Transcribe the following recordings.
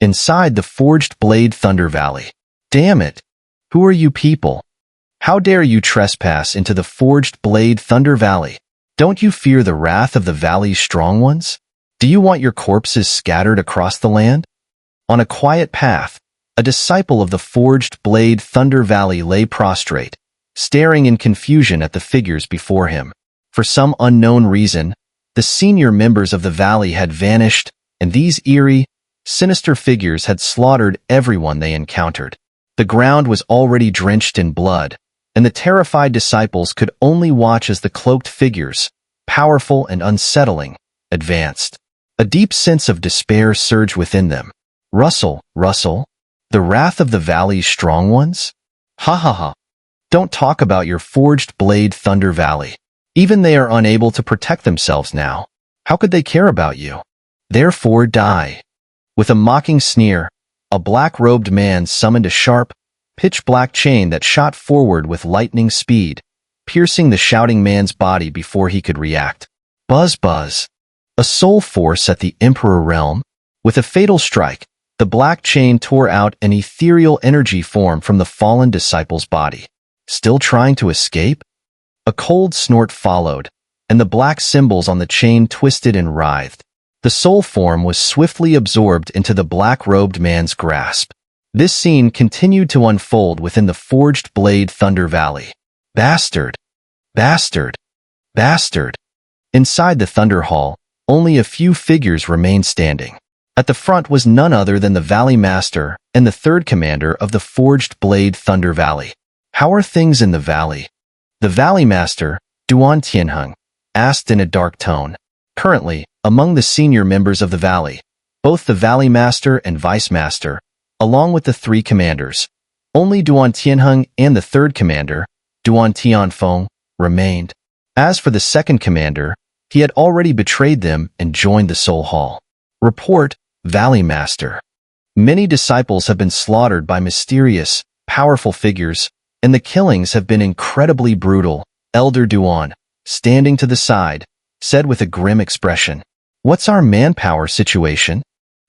inside the Forged Blade Thunder Valley. Damn it! Who are you people? How dare you trespass into the Forged Blade Thunder Valley? Don't you fear the wrath of the valley's strong ones? Do you want your corpses scattered across the land? On a quiet path, a disciple of the Forged Blade Thunder Valley lay prostrate, staring in confusion at the figures before him. For some unknown reason, the senior members of the valley had vanished, and these eerie, sinister figures had slaughtered everyone they encountered. The ground was already drenched in blood, and the terrified disciples could only watch as the cloaked figures, powerful and unsettling, advanced. A deep sense of despair surged within them. Russell, the wrath of the valley's strong ones? Ha ha ha. Don't talk about your Forged Blade Thunder Valley. Even they are unable to protect themselves now. How could they care about you? Therefore die. With a mocking sneer, a black-robed man summoned a sharp, pitch-black chain that shot forward with lightning speed, piercing the shouting man's body before he could react. Buzz buzz. A soul force at the Emperor realm? With a fatal strike, the black chain tore out an ethereal energy form from the fallen disciple's body. Still trying to escape? A cold snort followed, and the black symbols on the chain twisted and writhed. The soul form was swiftly absorbed into the black-robed man's grasp. This scene continued to unfold within the Forged Blade Thunder Valley. Bastard! Bastard! Bastard! Inside the Thunder Hall, only a few figures remained standing. At the front was none other than the Valley Master and the third commander of the Forged Blade Thunder Valley. How are things in the valley? The Valley Master, Duan Tianhong, asked in a dark tone. Currently, among the senior members of the valley, both the Valley Master and Vice Master, along with the three commanders, only Duan Tianhong and the third commander, Duan Tianhong, remained. As for the second commander, he had already betrayed them and joined the Soul Hall. Report, Valley Master. Many disciples have been slaughtered by mysterious, powerful figures, and the killings have been incredibly brutal. Elder Duan, standing to the side, said with a grim expression. What's our manpower situation?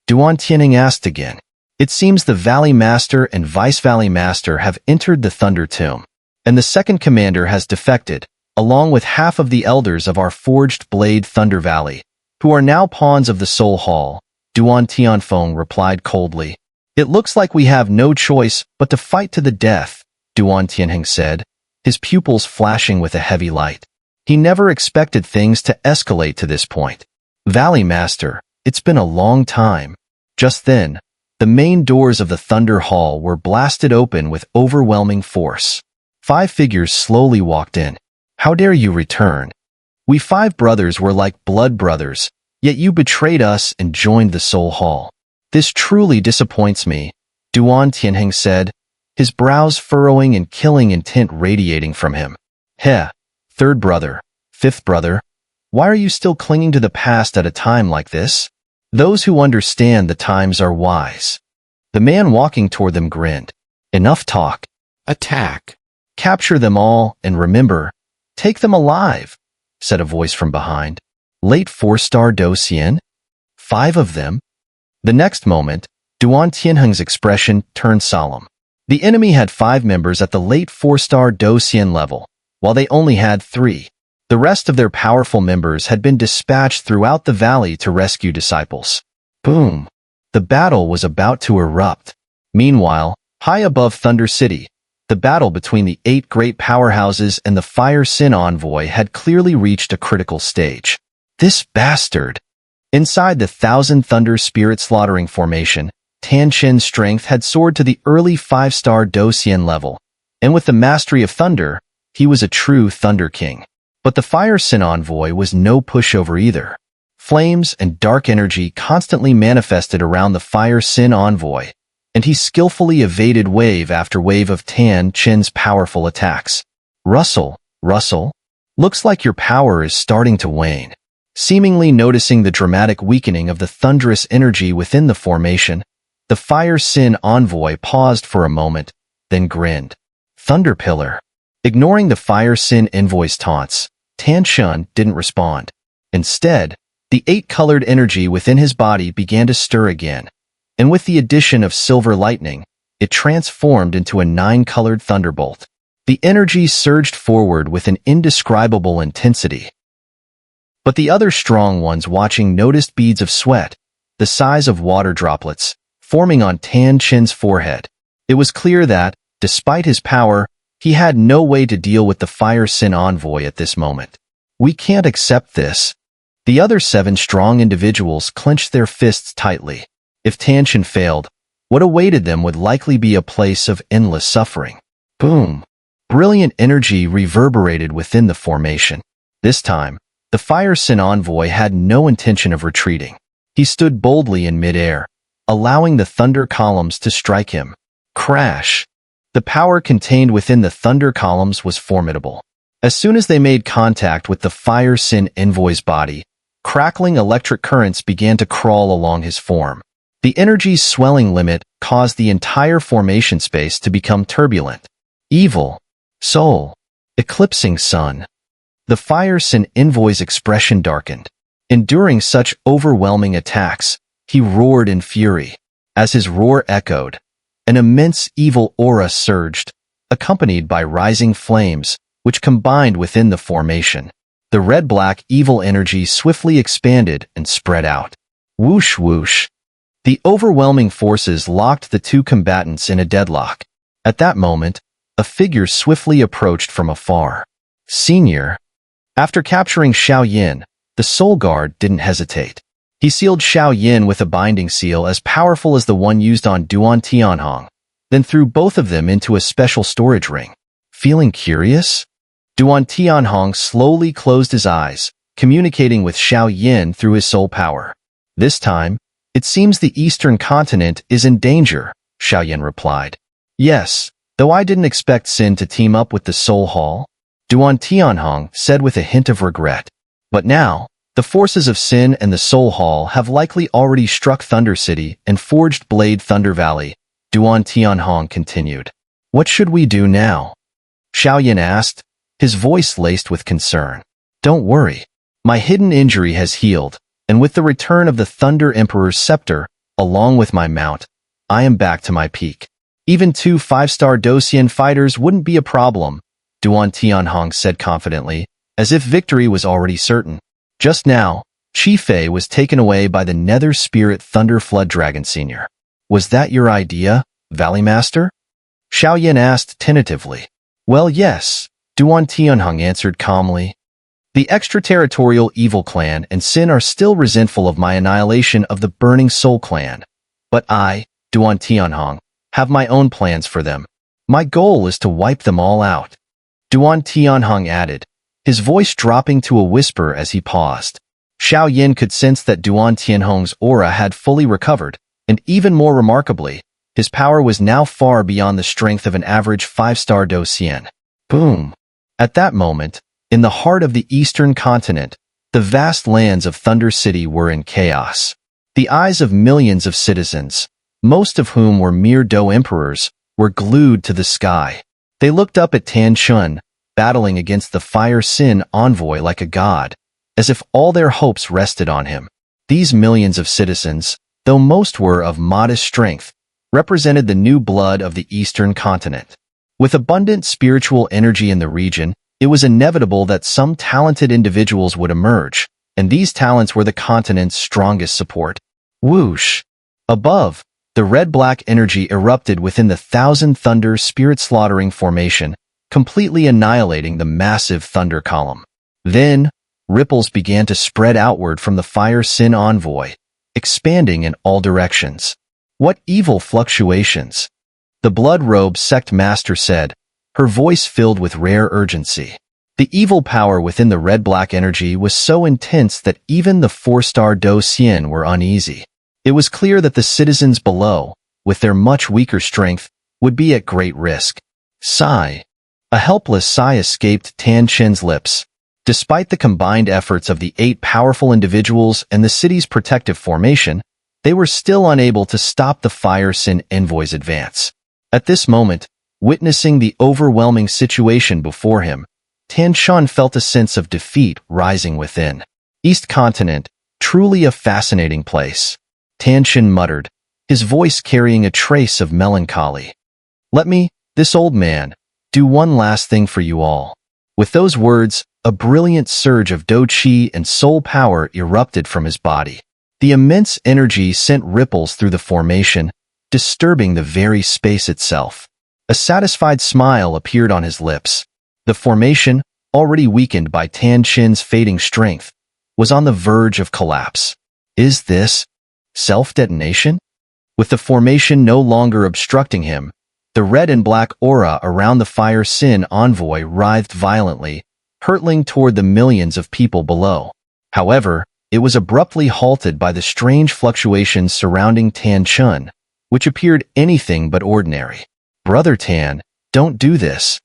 Duan Tianhong asked again. It seems the Valley Master and Vice Valley Master have entered the Thunder Tomb, and the second commander has defected, along with half of the elders of our Forged Blade Thunder Valley, who are now pawns of the Soul Hall. Duan Tianhong replied coldly. It looks like we have no choice but to fight to the death, Duan Tianhong said, his pupils flashing with a heavy light. He never expected things to escalate to this point. Valley Master, it's been a long time. Just then, the main doors of the Thunder Hall were blasted open with overwhelming force. 5 figures slowly walked in. How dare you return? We 5 brothers were like blood brothers, yet you betrayed us and joined the Soul Hall. This truly disappoints me, Duan Tianhong said, his brows furrowing and killing intent radiating from him. Heh, third brother, fifth brother, why are you still clinging to the past at a time like this? Those who understand the times are wise. The man walking toward them grinned. Enough talk. Attack. Capture them all, and remember, take them alive, said a voice from behind. Late 4-star Docian? 5 of them? The next moment, Duan Tianhong's expression turned solemn. The enemy had 5 members at the late 4-star Docian level, while they only had 3. The rest of their powerful members had been dispatched throughout the valley to rescue disciples. Boom! The battle was about to erupt. Meanwhile, high above Thunder City, the battle between the 8 great powerhouses and the Fire Sin Envoy had clearly reached a critical stage. This bastard! Inside the 1,000 Thunder Spirit Slaughtering Formation, Tan Chen's strength had soared to the early 5-star Docian level, and with the mastery of thunder, he was a true Thunder King. But the Fire Sin Envoy was no pushover either. Flames and dark energy constantly manifested around the Fire Sin Envoy, and he skillfully evaded wave after wave of Tan Chen's powerful attacks. Russell, looks like your power is starting to wane. Seemingly noticing the dramatic weakening of the thunderous energy within the formation, the Fire Sin Envoy paused for a moment, then grinned. Thunder Pillar. Ignoring the Fire Sin Envoy's taunts, Tan Chen didn't respond. Instead, the 8-colored energy within his body began to stir again. and with the addition of silver lightning, it transformed into a 9-colored thunderbolt. The energy surged forward with an indescribable intensity. But the other strong ones watching noticed beads of sweat, the size of water droplets, forming on Tan Chen's forehead. It was clear that, despite his power, he had no way to deal with the Fire Sin Envoy at this moment. We can't accept this. The other 7 strong individuals clenched their fists tightly. If Tan Chen failed, what awaited them would likely be a place of endless suffering. Boom! Brilliant energy reverberated within the formation. This time, the Fire Sin Envoy had no intention of retreating. He stood boldly in midair, allowing the thunder columns to strike him. Crash! The power contained within the thunder columns was formidable. As soon as they made contact with the Fire Sin Envoy's body, crackling electric currents began to crawl along his form. The energy's swelling limit caused the entire formation space to become turbulent. Evil. Soul. Eclipsing sun. The Fire Sin Envoy's expression darkened. Enduring such overwhelming attacks, he roared in fury. As his roar echoed, an immense evil aura surged, accompanied by rising flames, which combined within the formation. The red-black evil energy swiftly expanded and spread out. Whoosh whoosh. The overwhelming forces locked the 2 combatants in a deadlock. At that moment, a figure swiftly approached from afar. Xun'er. After capturing Xiao Yin, the Soul Guard didn't hesitate. He sealed Xiao Yin with a binding seal as powerful as the one used on Duan Tianhong, then threw both of them into a special storage ring. Feeling curious? Duan Tianhong slowly closed his eyes, communicating with Xiao Yin through his soul power. This time, it seems the Eastern continent is in danger, Xiao Yin replied. Yes, though I didn't expect Sin to team up with the Soul Hall, Duan Tianhong said with a hint of regret. But now, the forces of Sin and the Soul Hall have likely already struck Thunder City and forged Blade Thunder Valley, Duan Tianhong continued. What should we do now? Xiao Yin asked, his voice laced with concern. Don't worry. My hidden injury has healed, and with the return of the Thunder Emperor's scepter, along with my mount, I am back to my peak. Even 2 5-star Docian fighters wouldn't be a problem, Duan Tianhong said confidently, as if victory was already certain. Just now, Chi Fei was taken away by the Nether Spirit Thunder Flood Dragon Senior. Was that your idea, Valley Master? Xiao Yin asked tentatively. Well, yes, Duan Tianhong answered calmly. The extraterritorial evil clan and Sin are still resentful of my annihilation of the Burning Soul clan. But I, Duan Tianhong, have my own plans for them. My goal is to wipe them all out. Duan Tianhong added, his voice dropping to a whisper as he paused. Xiao Yin could sense that Duan Tianhong's aura had fully recovered, and even more remarkably, his power was now far beyond the strength of an average 5-star Docian. Boom! At that moment, in the heart of the Eastern continent, the vast lands of Thunder City were in chaos. The eyes of millions of citizens, most of whom were mere Do emperors, were glued to the sky. They looked up at Tan Chen, battling against the Fire Sin Envoy like a god, as if all their hopes rested on him. These millions of citizens, though most were of modest strength, represented the new blood of the Eastern continent. With abundant spiritual energy in the region, it was inevitable that some talented individuals would emerge, and these talents were the continent's strongest support. Whoosh! Above, the red-black energy erupted within the Thousand Thunder Spirit-Slaughtering Formation, completely annihilating the massive thunder column. Then, ripples began to spread outward from the Fire Sin Envoy, expanding in all directions. What evil fluctuations! The Blood-Robe Sect Master said, her voice filled with rare urgency. The evil power within the red-black energy was so intense that even the 4-star Do Xian were uneasy. It was clear that the citizens below, with their much weaker strength, would be at great risk. Sigh. A helpless sigh escaped Tan Chen's lips. Despite the combined efforts of the 8 powerful individuals and the city's protective formation, they were still unable to stop the Fire Sin Envoy's advance. At this moment, witnessing the overwhelming situation before him, Tan Chen felt a sense of defeat rising within. East Continent, truly a fascinating place. Tan Chen muttered, his voice carrying a trace of melancholy. "Let me, this old man, do one last thing for you all." With those words, a brilliant surge of Do Qi and soul power erupted from his body. The immense energy sent ripples through the formation, disturbing the very space itself. A satisfied smile appeared on his lips. The formation, already weakened by Tan Qin's fading strength, was on the verge of collapse. Is this self-detonation? With the formation no longer obstructing him, the red and black aura around the Fire Sin Envoy writhed violently, hurtling toward the millions of people below. However, it was abruptly halted by the strange fluctuations surrounding Tan Chun, which appeared anything but ordinary. "Brother Tan, don't do this."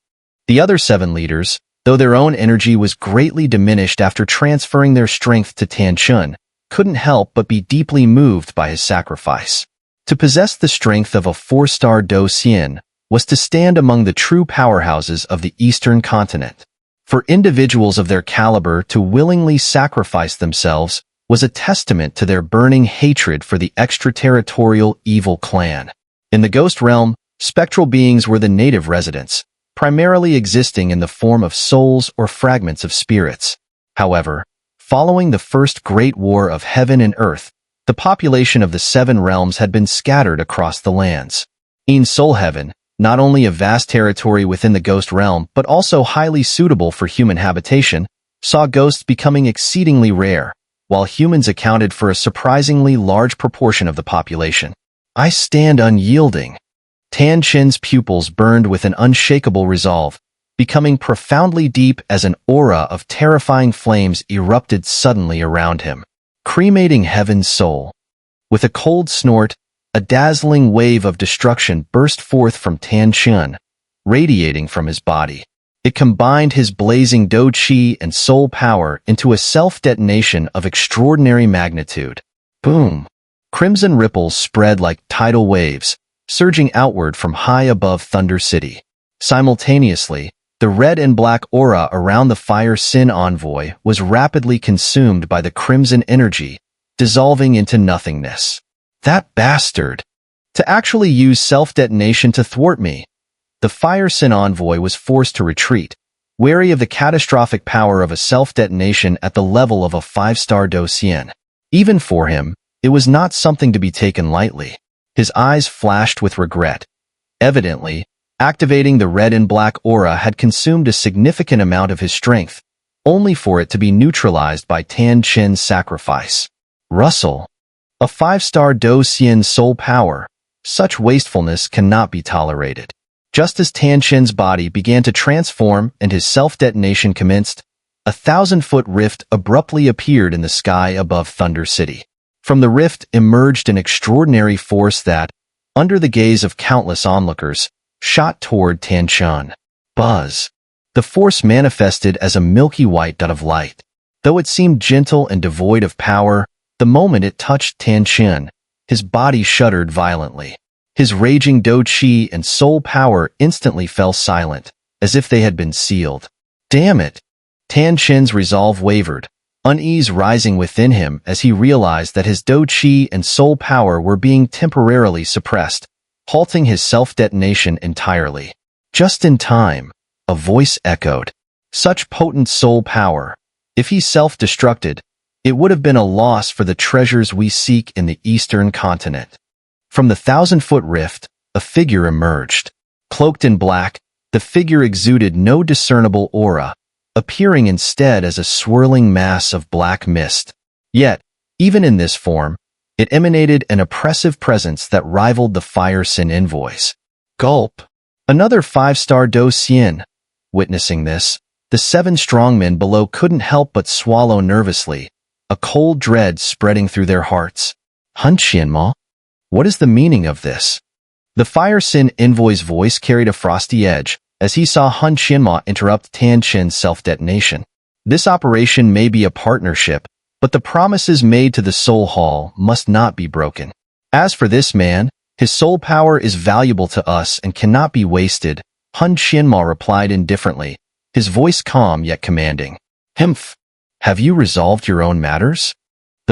The other 7 leaders, though their own energy was greatly diminished after transferring their strength to Tan Chun, couldn't help but be deeply moved by his sacrifice. To possess the strength of a 4-star Do Xian was to stand among the true powerhouses of the Eastern continent. For individuals of their caliber to willingly sacrifice themselves was a testament to their burning hatred for the extraterritorial evil clan. In the Ghost Realm, spectral beings were the native residents, primarily existing in the form of souls or fragments of spirits. However, following the First Great War of Heaven and Earth, the population of the 7 realms had been scattered across the lands. In Soul Heaven, not only a vast territory within the Ghost Realm but also highly suitable for human habitation, saw ghosts becoming exceedingly rare, while humans accounted for a surprisingly large proportion of the population. "I stand unyielding." Tan Chin's pupils burned with an unshakable resolve, becoming profoundly deep as an aura of terrifying flames erupted suddenly around him, cremating heaven's soul. With a cold snort, a dazzling wave of destruction burst forth from Tan Chin, radiating from his body. It combined his blazing Do Qi and soul power into a self-detonation of extraordinary magnitude. Boom! Crimson ripples spread like tidal waves, surging outward from high above Thunder City. Simultaneously, the red and black aura around the Fire Sin Envoy was rapidly consumed by the crimson energy, dissolving into nothingness. That bastard! To actually use self-detonation to thwart me! The Fire Sin Envoy was forced to retreat, wary of the catastrophic power of a self-detonation at the level of a 5-star Do Xian. Even for him, it was not something to be taken lightly. His eyes flashed with regret. Evidently, activating the red and black aura had consumed a significant amount of his strength, only for it to be neutralized by Tan Chin's sacrifice. Russell. A 5-star Do Xian soul power. Such wastefulness cannot be tolerated. Just as Tan Chin's body began to transform and his self-detonation commenced, a 1,000-foot rift abruptly appeared in the sky above Thunder City. From the rift emerged an extraordinary force that, under the gaze of countless onlookers, shot toward Tan Chin. Buzz. The force manifested as a milky white dot of light. Though it seemed gentle and devoid of power, the moment it touched Tan Chin, his body shuddered violently. His raging Do Qi and soul power instantly fell silent, as if they had been sealed. Damn it! Tan Chin's resolve wavered, unease rising within him as he realized that his Do Qi and soul power were being temporarily suppressed, halting his self-detonation entirely. Just in time, a voice echoed. Such potent soul power. If he self-destructed, it would have been a loss for the treasures we seek in the Eastern continent. From the 1,000-foot rift, a figure emerged. Cloaked in black, the figure exuded no discernible aura, appearing instead as a swirling mass of black mist. Yet, even in this form, it emanated an oppressive presence that rivaled the Fire Sin Envoys. Gulp! Another 5-star Do Xian. Witnessing this, the 7 strongmen below couldn't help but swallow nervously, a cold dread spreading through their hearts. Hun Qianma? What is the meaning of this? The Fire Sin Envoy's voice carried a frosty edge, as he saw Hun Qianma interrupt Tan Chin's self-detonation. This operation may be a partnership, but the promises made to the Soul Hall must not be broken. As for this man, his soul power is valuable to us and cannot be wasted, Hun Qianma replied indifferently, his voice calm yet commanding. Have you resolved your own matters?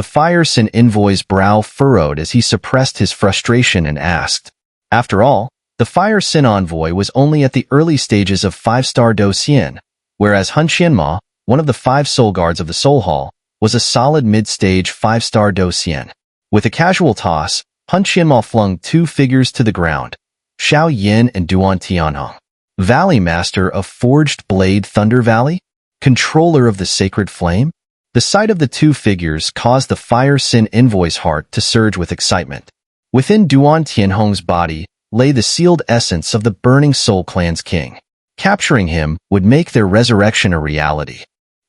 The Fire Sin Envoy's brow furrowed as he suppressed his frustration and asked. After all, the Fire Sin Envoy was only at the early stages of 5-star Do Xian, whereas Hun Qianma, one of the 5 soul guards of the Soul Hall, was a solid mid-stage 5-star Do Xian. With a casual toss, Hun Qianma flung 2 figures to the ground, Xiao Yin and Duan Tianhong. Valley Master of Forged Blade Thunder Valley? Controller of the Sacred Flame? The sight of the 2 figures caused the Fire Sin Envoy's heart to surge with excitement. Within Duan Tianhong's body lay the sealed essence of the Burning Soul Clan's king. Capturing him would make their resurrection a reality.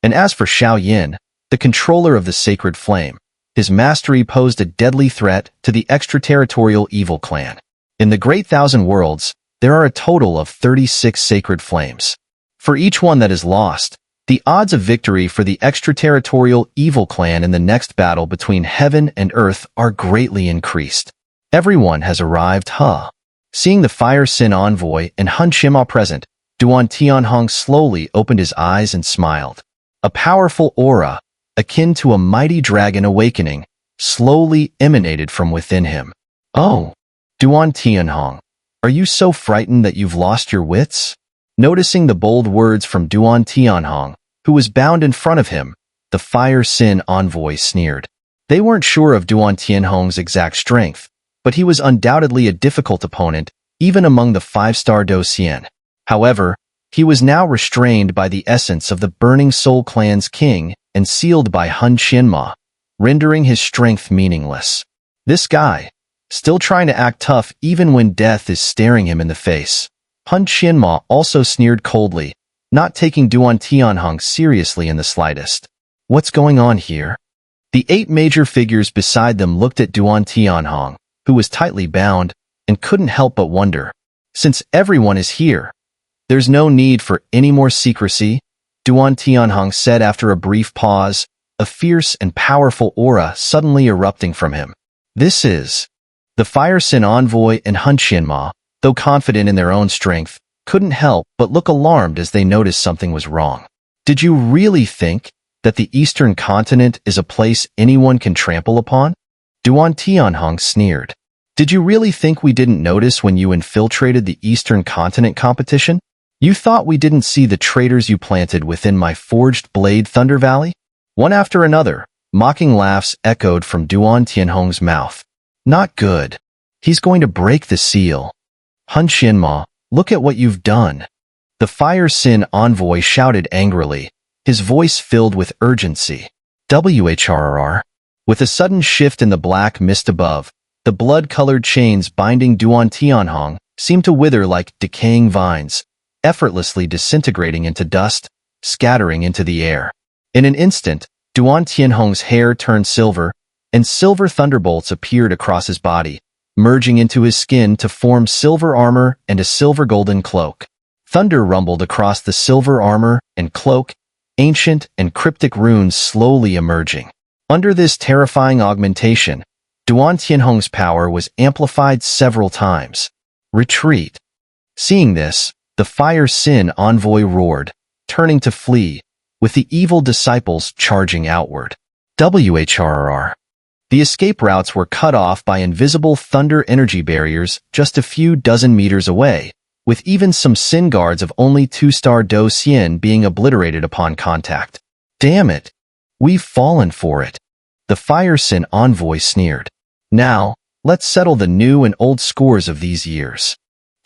And as for Xiao Yin, the controller of the Sacred Flame, his mastery posed a deadly threat to the extraterritorial evil clan. In the Great Thousand Worlds, there are a total of 36 sacred flames. For each one that is lost, the odds of victory for the extraterritorial evil clan in the next battle between heaven and earth are greatly increased. Everyone has arrived, huh? Seeing the Fire Sin Envoy and Hun Qianma present, Duan Tianhong slowly opened his eyes and smiled. A powerful aura, akin to a mighty dragon awakening, slowly emanated from within him. Oh, Duan Tianhong, are you so frightened that you've lost your wits? Noticing the bold words from Duan Tianhong, who was bound in front of him, the Fire Sin Envoy sneered. They weren't sure of Duan Tianhong's exact strength, but he was undoubtedly a difficult opponent, even among the 5-star Do Xian. However, he was now restrained by the essence of the Burning Soul Clan's king and sealed by Hun Qianma, rendering his strength meaningless. This guy, still trying to act tough even when death is staring him in the face. Hun Qianma also sneered coldly, not taking Duan Tianhong seriously in the slightest. What's going on here? The 8 major figures beside them looked at Duan Tianhong, who was tightly bound, and couldn't help but wonder. Since everyone is here, there's no need for any more secrecy, Duan Tianhong said after a brief pause, a fierce and powerful aura suddenly erupting from him. This is... The Fire Sin Envoy and Hun Qianma, though confident in their own strength, couldn't help but look alarmed as they noticed something was wrong. Did you really think that the Eastern Continent is a place anyone can trample upon? Duan Tianhong sneered. Did you really think we didn't notice when you infiltrated the Eastern Continent competition? You thought we didn't see the traitors you planted within my Forged Blade Thunder Valley? One after another, mocking laughs echoed from Duan Tianhong's mouth. Not good. He's going to break the seal. Hun Qianma, look at what you've done. The Fire Sin Envoy shouted angrily, his voice filled with urgency. WHRR. With a sudden shift in the black mist above, the blood-colored chains binding Duan Tianhong seemed to wither like decaying vines, effortlessly disintegrating into dust, scattering into the air. In an instant, Duan Tianhong's hair turned silver, and silver thunderbolts appeared across his body, merging into his skin to form silver armor and a silver-golden cloak. Thunder rumbled across the silver armor and cloak, ancient and cryptic runes slowly emerging. Under this terrifying augmentation, Duan Tianhong's power was amplified several times. Retreat. Seeing this, the Fire Sin Envoy roared, turning to flee, with the evil disciples charging outward. WHRR. The escape routes were cut off by invisible thunder energy barriers just a few dozen meters away, with even some Sin guards of only 2-star Do Xian being obliterated upon contact. Damn it! We've fallen for it. The Fire Sin Envoy sneered. Now, let's settle the new and old scores of these years.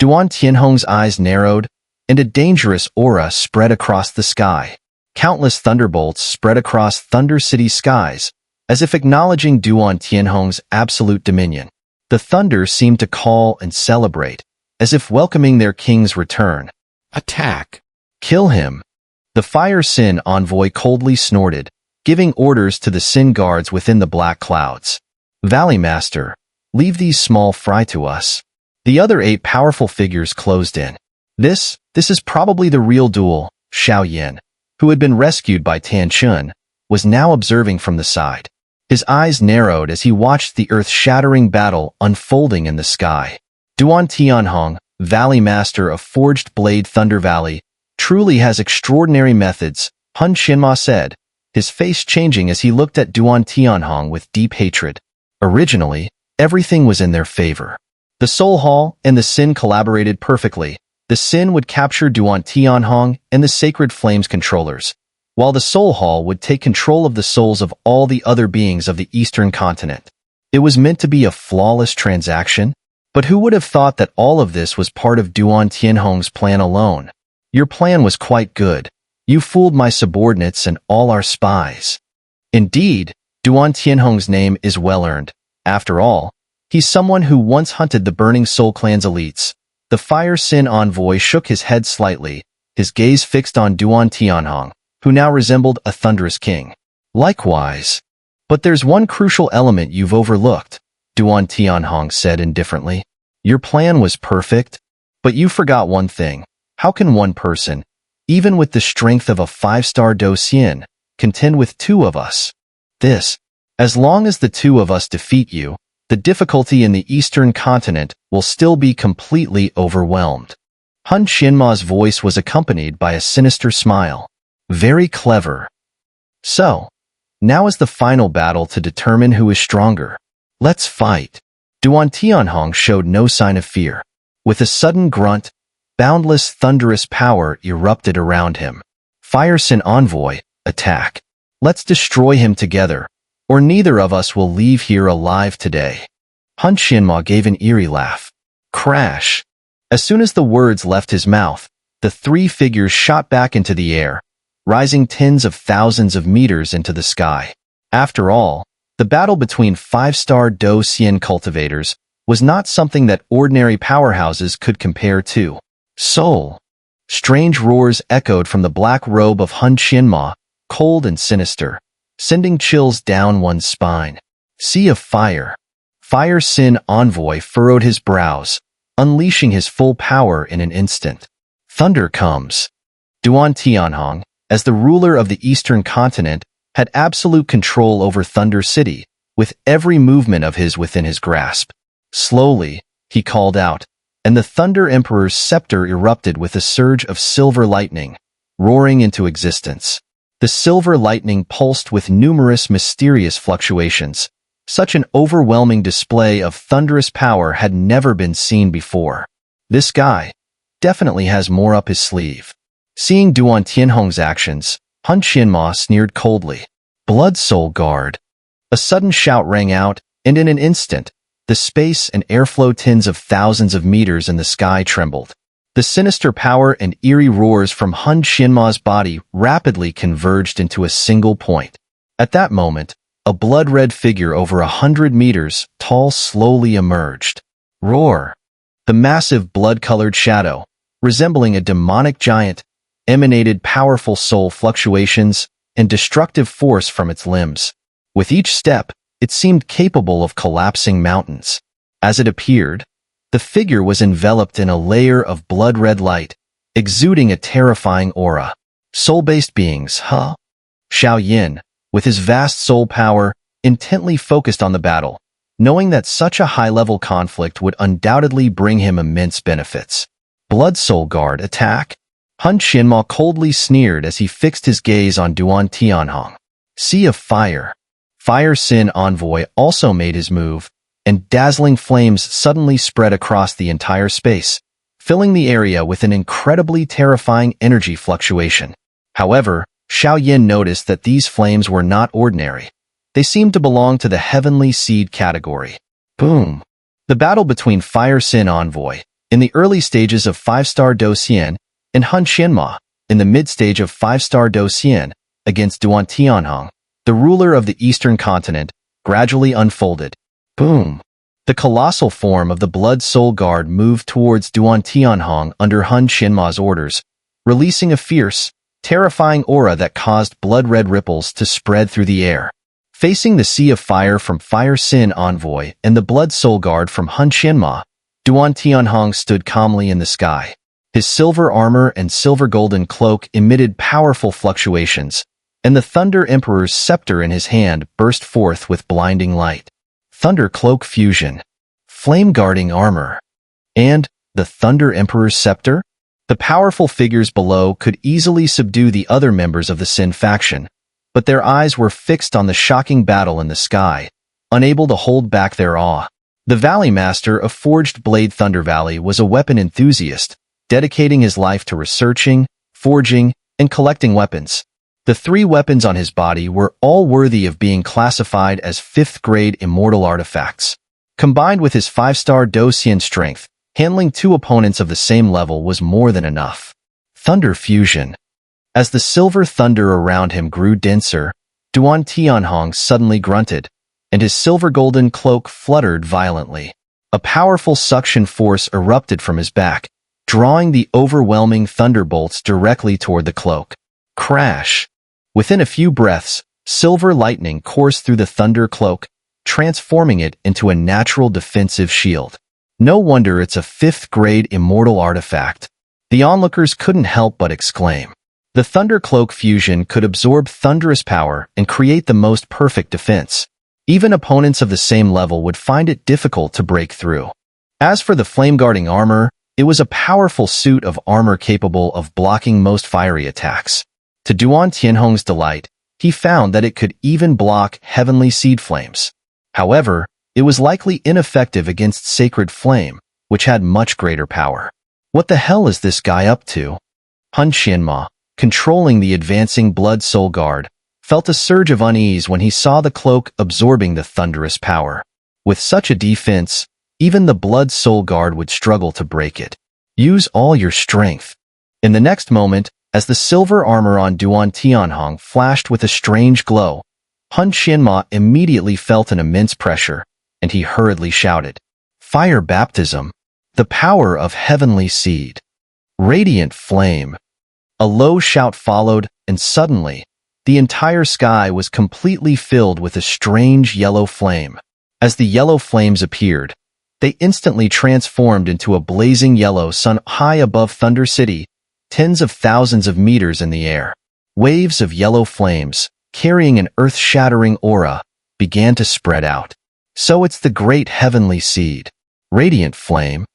Duan Tianhong's eyes narrowed, and a dangerous aura spread across the sky. Countless thunderbolts spread across Thunder City's skies, as if acknowledging Duan Tianhong's absolute dominion. The thunder seemed to call and celebrate, as if welcoming their king's return. Attack! Kill him! The Fire Sin Envoy coldly snorted, giving orders to the Sin guards within the black clouds. Valley Master, leave these small fry to us. The other 8 powerful figures closed in. This is probably the real duel, Xiao Yin, who had been rescued by Tan Chun, was now observing from the side. His eyes narrowed as he watched the earth-shattering battle unfolding in the sky. Duan Tianhong, Valley Master of Forged Blade Thunder Valley, truly has extraordinary methods, Hun Qianma said, his face changing as he looked at Duan Tianhong with deep hatred. Originally, everything was in their favor. The Soul Hall and the Sin collaborated perfectly. The Sin would capture Duan Tianhong and the Sacred Flames controllers, while the Soul Hall would take control of the souls of all the other beings of the Eastern continent. It was meant to be a flawless transaction, but who would have thought that all of this was part of Duan Tianhong's plan alone? Your plan was quite good. You fooled my subordinates and all our spies. Indeed, Duan Tianhong's name is well-earned. After all, he's someone who once hunted the Burning Soul Clan's elites. The Fire Sin Envoy shook his head slightly, his gaze fixed on Duan Tianhong, who now resembled a thunderous king. Likewise. But there's one crucial element you've overlooked, Duan Tianhong said indifferently. Your plan was perfect, but you forgot one thing. How can one person, even with the strength of a 5-star Docian, contend with two of us? As long as the two of us defeat you, the difficulty in the Eastern continent will still be completely overwhelmed. Han Xianma's voice was accompanied by a sinister smile. Very clever. So, now is the final battle to determine who is stronger. Let's fight. Duan Tianhong showed no sign of fear. With a sudden grunt, boundless thunderous power erupted around him. Fire Sin Envoy, attack. Let's destroy him together, or neither of us will leave here alive today. Han Xianma gave an eerie laugh. Crash. As soon as the words left his mouth, the three figures shot back into the air, rising tens of thousands of meters into the sky. After all, the battle between 5-star Docian cultivators was not something that ordinary powerhouses could compare to. Soul. Strange roars echoed from the black robe of Han Xianma, cold and sinister, sending chills down one's spine. Sea of Fire. Fire Sin Envoy furrowed his brows, unleashing his full power in an instant. Thunder comes. Duan Tianhong, as the ruler of the Eastern continent, had absolute control over Thunder City, with every movement of his within his grasp. Slowly, he called out, and the Thunder Emperor's scepter erupted with a surge of silver lightning, roaring into existence. The silver lightning pulsed with numerous mysterious fluctuations. Such an overwhelming display of thunderous power had never been seen before. This guy definitely has more up his sleeve. Seeing Duan Tianhong's actions, Han Xianma sneered coldly. Blood Soul Guard. A sudden shout rang out, and in an instant, the space and airflow tens of thousands of meters in the sky trembled. The sinister power and eerie roars from Han Xianma's body rapidly converged into a single point. At that moment, a blood-red figure over 100 meters tall slowly emerged. Roar! The massive blood-colored shadow, resembling a demonic giant, emanated powerful soul fluctuations and destructive force from its limbs. With each step, it seemed capable of collapsing mountains. As it appeared, the figure was enveloped in a layer of blood-red light, exuding a terrifying aura. Soul-based beings, huh? Xiao Yin, with his vast soul power, intently focused on the battle, knowing that such a high-level conflict would undoubtedly bring him immense benefits. Blood Soul Guard attack? Han Xianma coldly sneered as he fixed his gaze on Duan Tianhong. Sea of Fire. Fire Sin Envoy also made his move, and dazzling flames suddenly spread across the entire space, filling the area with an incredibly terrifying energy fluctuation. However, Xiao Yin noticed that these flames were not ordinary. They seemed to belong to the Heavenly Seed category. Boom! The battle between Fire Sin Envoy, in the early stages of 5-star Docian, and Han Xianma, in the mid-stage of 5-star Docian, against Duan Tianhong, the ruler of the Eastern continent, gradually unfolded. Boom! The colossal form of the Blood Soul Guard moved towards Duan Tianhong under Han Xianma's orders, releasing a fierce, terrifying aura that caused blood-red ripples to spread through the air. Facing the Sea of Fire from Fire Sin Envoy and the Blood Soul Guard from Han Xianma, Duan Tianhong stood calmly in the sky. His silver armor and silver-golden cloak emitted powerful fluctuations, and the Thunder Emperor's scepter in his hand burst forth with blinding light. Thunder Cloak Fusion, Flame Guarding Armor, and the Thunder Emperor's scepter? The powerful figures below could easily subdue the other members of the Sin faction, but their eyes were fixed on the shocking battle in the sky, unable to hold back their awe. The Valley Master of Forged Blade Thunder Valley was a weapon enthusiast, dedicating his life to researching, forging, and collecting weapons. The 3 weapons on his body were all worthy of being classified as 5th-grade immortal artifacts. Combined with his 5-star Docian strength, handling 2 opponents of the same level was more than enough. Thunder Fusion. As the silver thunder around him grew denser, Duan Tianhong suddenly grunted, and his silver-golden cloak fluttered violently. A powerful suction force erupted from his back, drawing the overwhelming thunderbolts directly toward the cloak. Crash! Within a few breaths, silver lightning coursed through the thunder cloak, transforming it into a natural defensive shield. No wonder it's a 5th-grade immortal artifact. The onlookers couldn't help but exclaim. The Thunder Cloak fusion could absorb thunderous power and create the most perfect defense. Even opponents of the same level would find it difficult to break through. As for the flame-guarding armor, it was a powerful suit of armor capable of blocking most fiery attacks. To Duan Tianhong's delight, he found that it could even block heavenly seed flames. However, it was likely ineffective against Sacred Flame, which had much greater power. What the hell is this guy up to? Hun Xianma, controlling the advancing Blood Soul Guard, felt a surge of unease when he saw the cloak absorbing the thunderous power. With such a defense, even the Blood Soul Guard would struggle to break it. Use all your strength. In the next moment, as the silver armor on Duan Tianhong flashed with a strange glow, Hun Xianma immediately felt an immense pressure, and he hurriedly shouted, "Fire Baptism! The power of Heavenly Seed! Radiant Flame!" A low shout followed, and suddenly, the entire sky was completely filled with a strange yellow flame. As the yellow flames appeared, they instantly transformed into a blazing yellow sun high above Thunder City, tens of thousands of meters in the air. Waves of yellow flames, carrying an earth-shattering aura, began to spread out. So it's the great heavenly seed. Radiant Flame.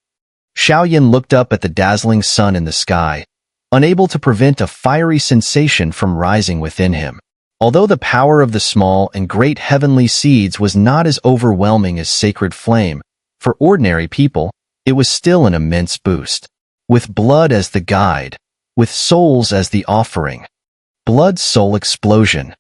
Xiao looked up at the dazzling sun in the sky, unable to prevent a fiery sensation from rising within him. Although the power of the small and great heavenly seeds was not as overwhelming as Sacred Flame, for ordinary people, it was still an immense boost. With blood as the guide, with souls as the offering. Blood Soul Explosion.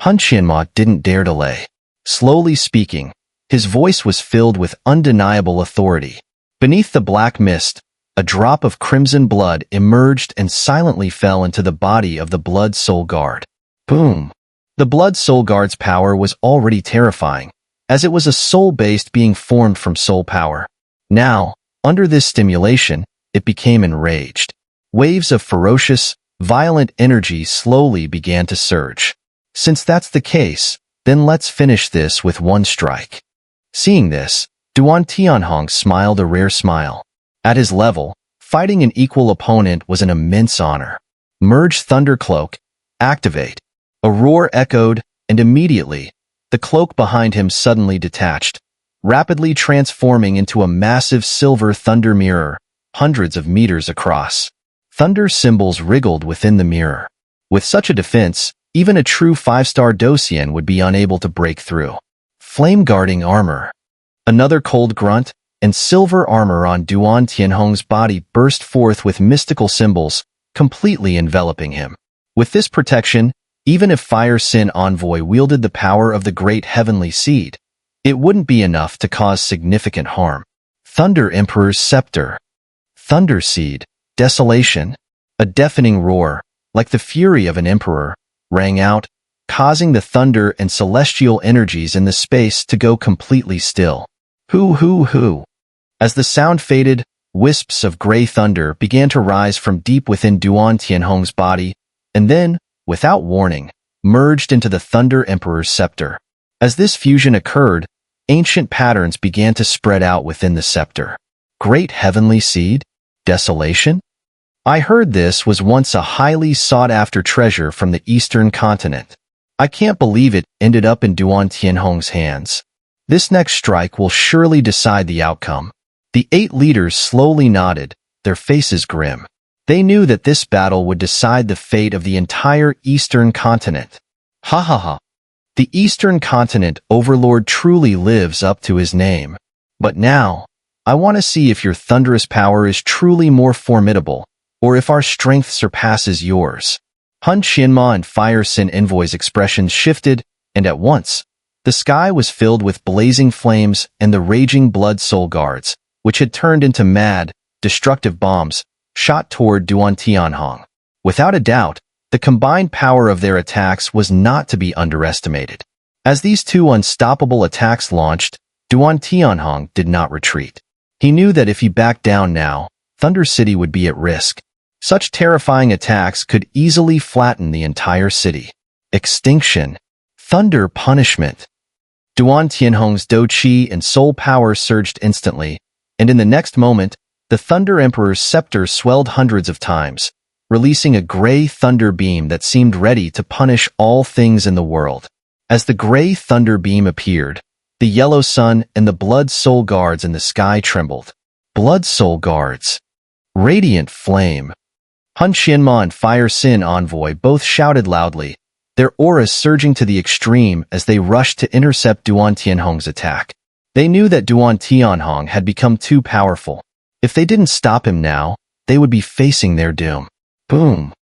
Hun Xianma didn't dare delay. Slowly speaking, his voice was filled with undeniable authority. Beneath the black mist, a drop of crimson blood emerged and silently fell into the body of the Blood Soul Guard. Boom! The Blood Soul Guard's power was already terrifying, as it was a soul-based being formed from soul power. Now, under this stimulation, it became enraged. Waves of ferocious, violent energy slowly began to surge. Since that's the case, then let's finish this with one strike. Seeing this, Duan Tianhong smiled a rare smile. At his level, fighting an equal opponent was an immense honor. Merge Thunder Cloak. Activate. A roar echoed, and immediately, the cloak behind him suddenly detached, rapidly transforming into a massive silver thunder mirror, hundreds of meters across. Thunder symbols wriggled within the mirror. With such a defense, even a true 5-star Docian would be unable to break through. Flame-guarding armor. Another cold grunt, and silver armor on Duan Tianhong's body burst forth with mystical symbols, completely enveloping him. With this protection, even if Fire Sin Envoy wielded the power of the great heavenly seed, it wouldn't be enough to cause significant harm. Thunder Emperor's Scepter. Thunder Seed. Desolation. A deafening roar, like the fury of an emperor, rang out, causing the thunder and celestial energies in the space to go completely still. Hoo. As the sound faded, wisps of gray thunder began to rise from deep within Duan Tianhong's body, and then, without warning, merged into the Thunder Emperor's scepter. As this fusion occurred, ancient patterns began to spread out within the scepter. Great heavenly seed? Desolation? I heard this was once a highly sought-after treasure from the eastern continent. I can't believe it ended up in Duan Tianhong's hands. This next strike will surely decide the outcome. The 8 leaders slowly nodded, their faces grim. They knew that this battle would decide the fate of the entire eastern continent. Ha ha ha. The Eastern Continent Overlord truly lives up to his name. But now, I want to see if your thunderous power is truly more formidable, or if our strength surpasses yours. Hun Qianma and Fire Sin Envoy's expressions shifted, and at once, the sky was filled with blazing flames and the raging blood soul guards, which had turned into mad, destructive bombs, shot toward Duan Tianhong. Without a doubt, the combined power of their attacks was not to be underestimated. As these two unstoppable attacks launched, Duan Tianhong did not retreat. He knew that if he backed down now, Thunder City would be at risk. Such terrifying attacks could easily flatten the entire city. Extinction. Thunder punishment. Duan Tianhong's Do Qi and soul power surged instantly, and in the next moment, the Thunder Emperor's scepter swelled hundreds of times, releasing a gray thunder beam that seemed ready to punish all things in the world. As the gray thunder beam appeared, the yellow sun and the blood soul guards in the sky trembled. Blood soul guards. Radiant flame. Hun Qianma and Fire Sin Envoy both shouted loudly, their auras surging to the extreme as they rushed to intercept Duan Tianhong's attack. They knew that Duan Tianhong had become too powerful. If they didn't stop him now, they would be facing their doom. Boom!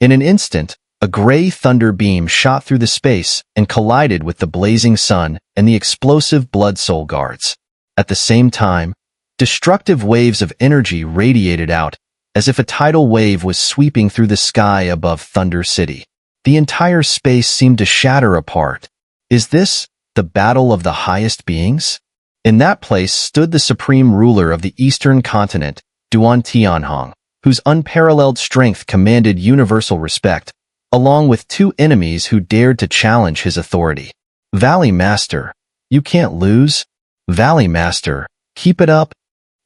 In an instant, a gray thunder beam shot through the space and collided with the blazing sun and the explosive blood soul guards. At the same time, destructive waves of energy radiated out, as if a tidal wave was sweeping through the sky above Thunder City. The entire space seemed to shatter apart. Is this the battle of the highest beings? In that place stood the supreme ruler of the Eastern Continent, Duan Tianhong, whose unparalleled strength commanded universal respect, along with two enemies who dared to challenge his authority. Valley Master, you can't lose. Valley Master, keep it up.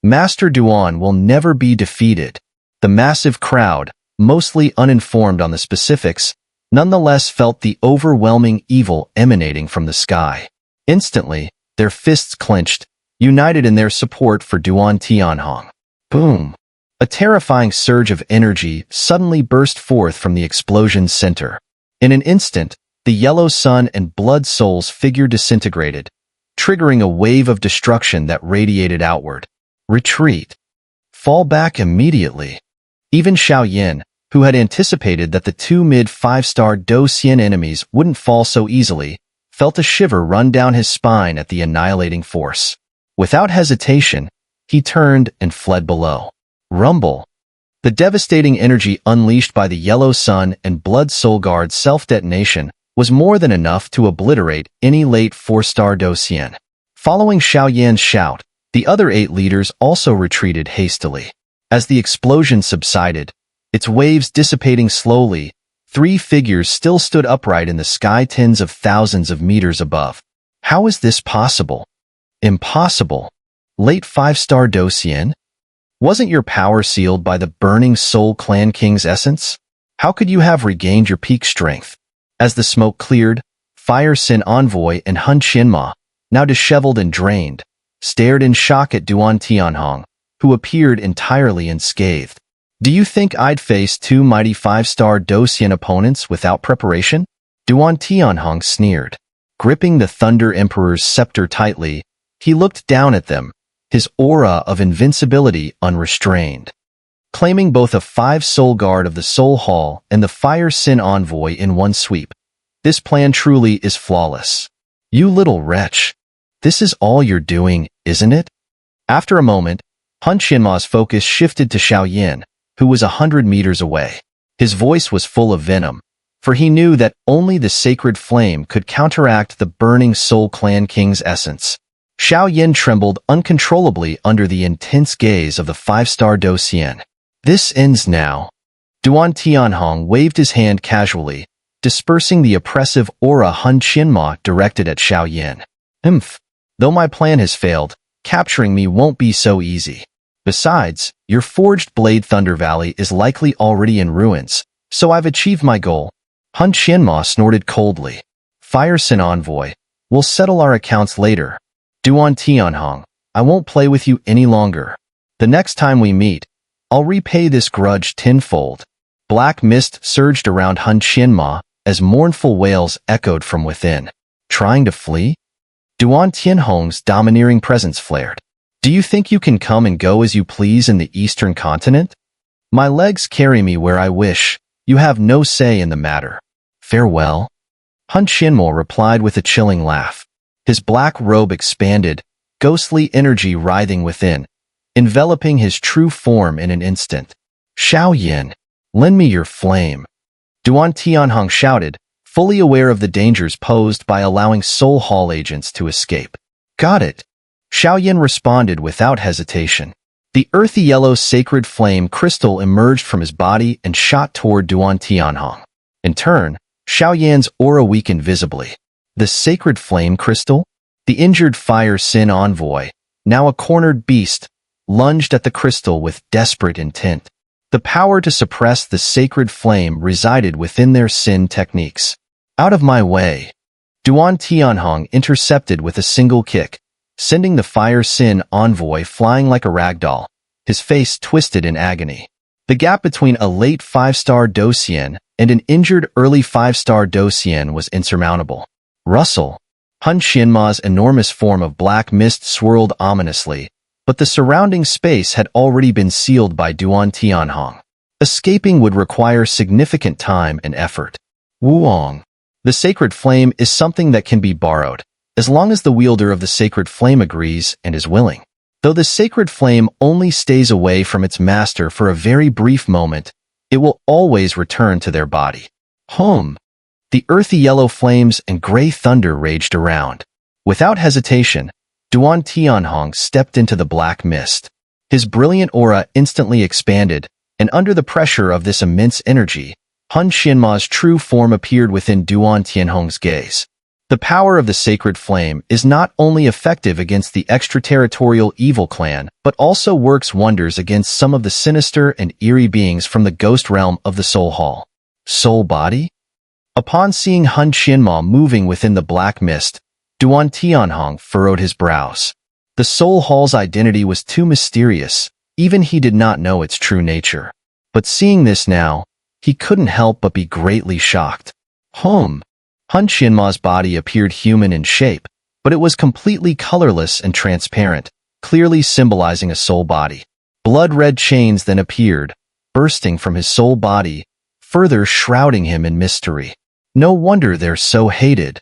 Master Duan will never be defeated. The massive crowd, mostly uninformed on the specifics, nonetheless felt the overwhelming evil emanating from the sky. Instantly, their fists clenched, united in their support for Duan Tianhong. Boom! A terrifying surge of energy suddenly burst forth from the explosion's center. In an instant, the yellow sun and blood souls figure disintegrated, triggering a wave of destruction that radiated outward. Retreat. Fall back immediately. Even Xiao, who had anticipated that the two mid-5-star Do Xian enemies wouldn't fall so easily, felt a shiver run down his spine at the annihilating force. Without hesitation, he turned and fled below. Rumble. The devastating energy unleashed by the yellow sun and blood soul guard's self-detonation was more than enough to obliterate any late 4-star Do Xian. Following Xiao shout, the other 8 leaders also retreated hastily. As the explosion subsided, its waves dissipating slowly, 3 figures still stood upright in the sky tens of thousands of meters above. How is this possible? Impossible. Late 5-star Do Xian? Wasn't your power sealed by the burning Soul Clan King's essence? How could you have regained your peak strength? As the smoke cleared, Fire Sin Envoy and Hun Qianma, now disheveled and drained, stared in shock at Duan Tianhong, who appeared entirely unscathed. Do you think I'd face 2 mighty 5-star Do Xian opponents without preparation? Duan Tianhong sneered. Gripping the Thunder Emperor's scepter tightly, he looked down at them, his aura of invincibility unrestrained. Claiming both a 5 soul guard of the Soul Hall and the Fire Sin Envoy in one sweep, this plan truly is flawless. You little wretch. This is all you're doing, isn't it? After a moment, Hun Qianma's focus shifted to Xiao, who was 100 meters away. His voice was full of venom, for he knew that only the sacred flame could counteract the burning Soul Clan King's essence. Xiao trembled uncontrollably under the intense gaze of the 5-star Do Xian. This ends now. Duan Tianhong waved his hand casually, dispersing the oppressive aura Hun Qianma directed at Xiao. Though my plan has failed, capturing me won't be so easy. Besides, your forged blade Thunder Valley is likely already in ruins, so I've achieved my goal. Hun Qianma snorted coldly. Fire Sin Envoy, we'll settle our accounts later. Duan Tianhong, I won't play with you any longer. The next time we meet, I'll repay this grudge tenfold. Black mist surged around Hun Qianma, as mournful wails echoed from within. Trying to flee? Duan Tianhong's domineering presence flared. Do you think you can come and go as you please in the eastern continent? My legs carry me where I wish. You have no say in the matter. Farewell. Xun'er replied with a chilling laugh. His black robe expanded, ghostly energy writhing within, enveloping his true form in an instant. Xiao, lend me your flame. Duan Tianhong shouted, fully aware of the dangers posed by allowing Soul Hall agents to escape. Got it. Xiao responded without hesitation. The earthy yellow sacred flame crystal emerged from his body and shot toward Duan Tianhong. In turn, Xiaoyan's aura weakened visibly. The sacred flame crystal? The injured fire sin envoy, now a cornered beast, lunged at the crystal with desperate intent. The power to suppress the sacred flame resided within their sin techniques. Out of my way. Duan Tianhong intercepted with a single kick, sending the fire sin envoy flying like a ragdoll, his face twisted in agony. The gap between a late 5-star Docian and an injured early 5-star Docian was insurmountable. Rustle. Xun'er's enormous form of black mist swirled ominously, but the surrounding space had already been sealed by Duan Tianhong. Escaping would require significant time and effort. Wuong. The sacred flame is something that can be borrowed, as long as the wielder of the sacred flame agrees and is willing. Though the sacred flame only stays away from its master for a very brief moment, it will always return to their body. Home. The earthy yellow flames and gray thunder raged around. Without hesitation, Duan Tianhong stepped into the black mist. His brilliant aura instantly expanded, and under the pressure of this immense energy, Xun'er's true form appeared within Duan Tianhong's gaze. The power of the sacred flame is not only effective against the extraterritorial evil clan, but also works wonders against some of the sinister and eerie beings from the ghost realm of the Soul Hall. Soul body? Upon seeing Xun'er moving within the black mist, Duan Tianhong furrowed his brows. The Soul Hall's identity was too mysterious, even he did not know its true nature. But seeing this now, he couldn't help but be greatly shocked. Xun'er's body appeared human in shape, but it was completely colorless and transparent, clearly symbolizing a soul body. Blood-red chains then appeared, bursting from his soul body, further shrouding him in mystery. No wonder they're so hated.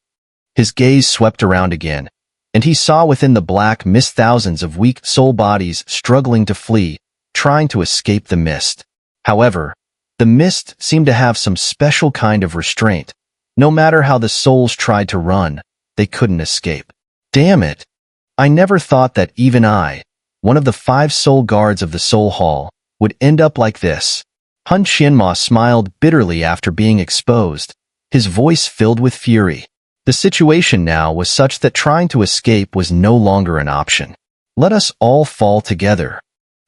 His gaze swept around again, and he saw within the black mist thousands of weak soul bodies struggling to flee, trying to escape the mist. However, the mist seemed to have some special kind of restraint. No matter how the souls tried to run, they couldn't escape. Damn it! I never thought that even I, one of the 5 soul guards of the Soul Hall, would end up like this. Xun'er smiled bitterly after being exposed, his voice filled with fury. The situation now was such that trying to escape was no longer an option. Let us all fall together.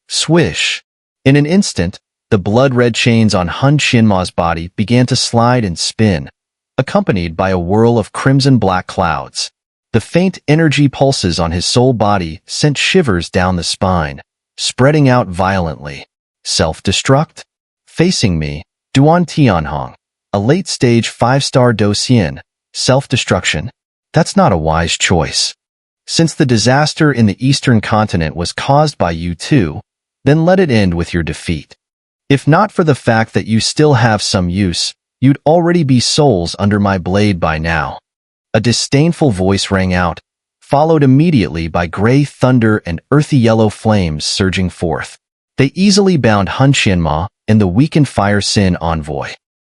Swish. In an instant, the blood-red chains on Xun'er's body began to slide and spin, accompanied by a whirl of crimson-black clouds. The faint energy pulses on his soul body sent shivers down the spine, spreading out violently. Self-destruct? Facing me, Duan Tianhong, a late-stage 5-star Docian. Self-destruction? That's not a wise choice. Since the disaster in the eastern continent was caused by you too, then let it end with your defeat. If not for the fact that you still have some use, you'd already be souls under my blade by now. A disdainful voice rang out, followed immediately by gray thunder and earthy yellow flames surging forth. They easily bound Xun'er and the weakened fire sin envoy.